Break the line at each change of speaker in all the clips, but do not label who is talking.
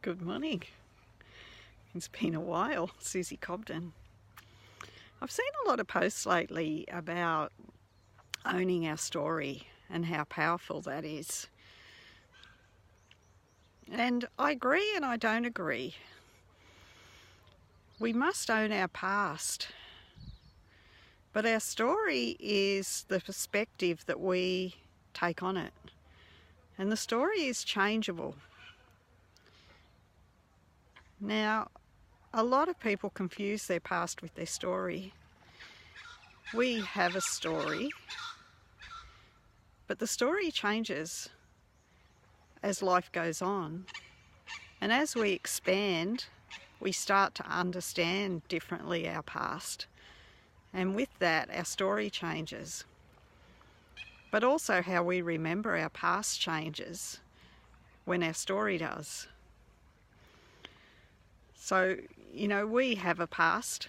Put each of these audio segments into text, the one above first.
Good morning. It's been a while, Susie Cobden. I've seen a lot of posts lately about owning our story and how powerful that is. And I agree and I don't agree. We must own our past, but our story is the perspective that we take on it. And the story is changeable. Now, a lot of people confuse their past with their story. We have a story, but the story changes as life goes on. And as we expand, we start to understand differently our past. And with that, our story changes. But also how we remember our past changes when our story does. So, we have a past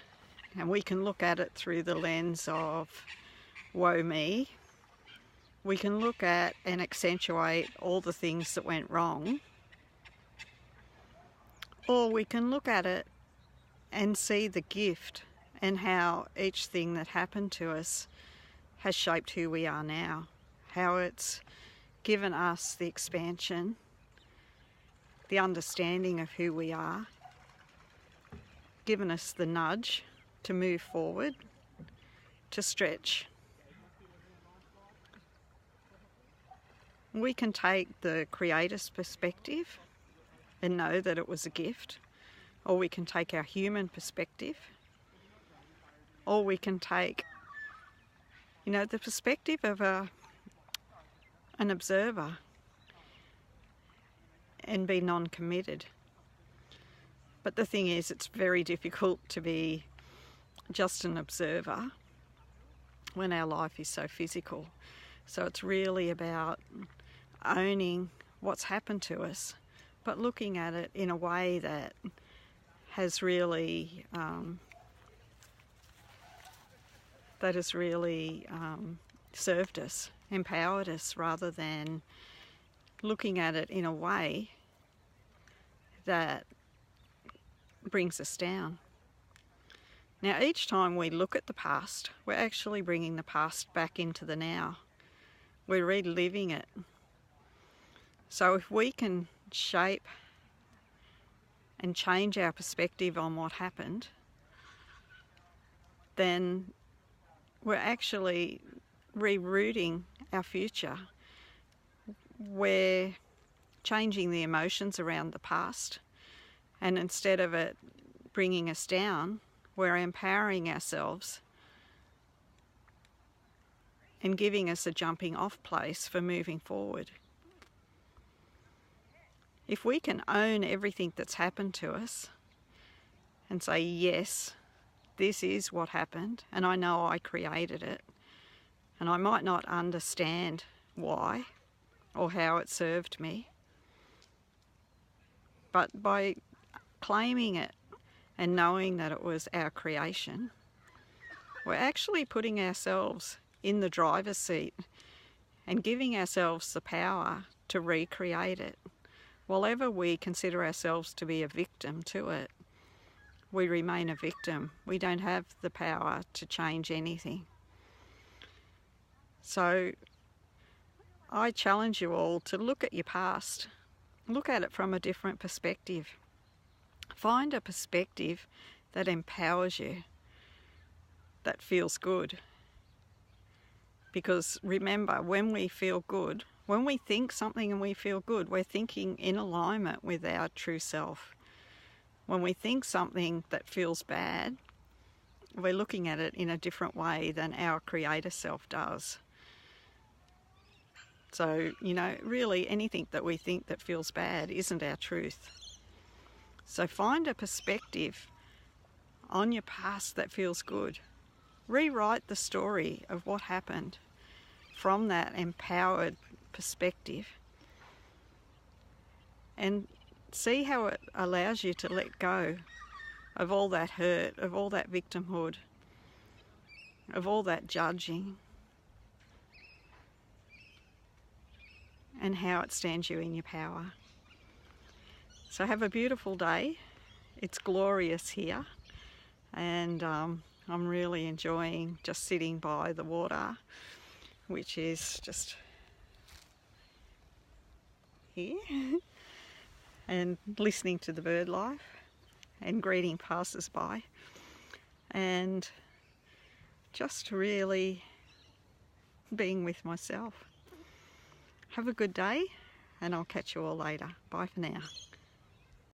and we can look at it through the lens of woe me. We can look at and accentuate all the things that went wrong. Or we can look at it and see the gift and how each thing that happened to us has shaped who we are now. How it's given us the expansion, the understanding of who we are, given us the nudge to move forward, to stretch. We can take the creator's perspective and know that it was a gift, or we can take our human perspective, or we can take, the perspective of an observer and be non-committed. But the thing is, it's very difficult to be just an observer when our life is so physical. So it's really about owning what's happened to us, but looking at it in a way that has really served us, empowered us, rather than looking at it in a way that brings us down. Now, each time we look at the past, we're actually bringing the past back into the now. We're reliving it. So if we can shape and change our perspective on what happened, then we're actually rerouting our future. We're changing the emotions around the past, and instead of it bringing us down, we're empowering ourselves and giving us a jumping off place for moving forward. If we can own everything that's happened to us and say, yes, this is what happened, and I know I created it, and I might not understand why or how it served me, but by claiming it and knowing that it was our creation, we're actually putting ourselves in the driver's seat and giving ourselves the power to recreate it. While ever we consider ourselves to be a victim to it, we remain a victim. We don't have the power to change anything. So I challenge you all to look at your past. Look at it from a different perspective. Find a perspective that empowers you, that feels good. Because remember, when we feel good, when we think something and we feel good, we're thinking in alignment with our true self. When we think something that feels bad, we're looking at it in a different way than our creator self does. So, really anything that we think that feels bad isn't our truth. So find a perspective on your past that feels good. Rewrite the story of what happened from that empowered perspective and see how it allows you to let go of all that hurt, of all that victimhood, of all that judging, and how it stands you in your power. So have a beautiful day. It's glorious here, and I'm really enjoying just sitting by the water, which is just here, and listening to the bird life and greeting passers-by, and just really being with myself. Have a good day, and I'll catch you all later. Bye for now.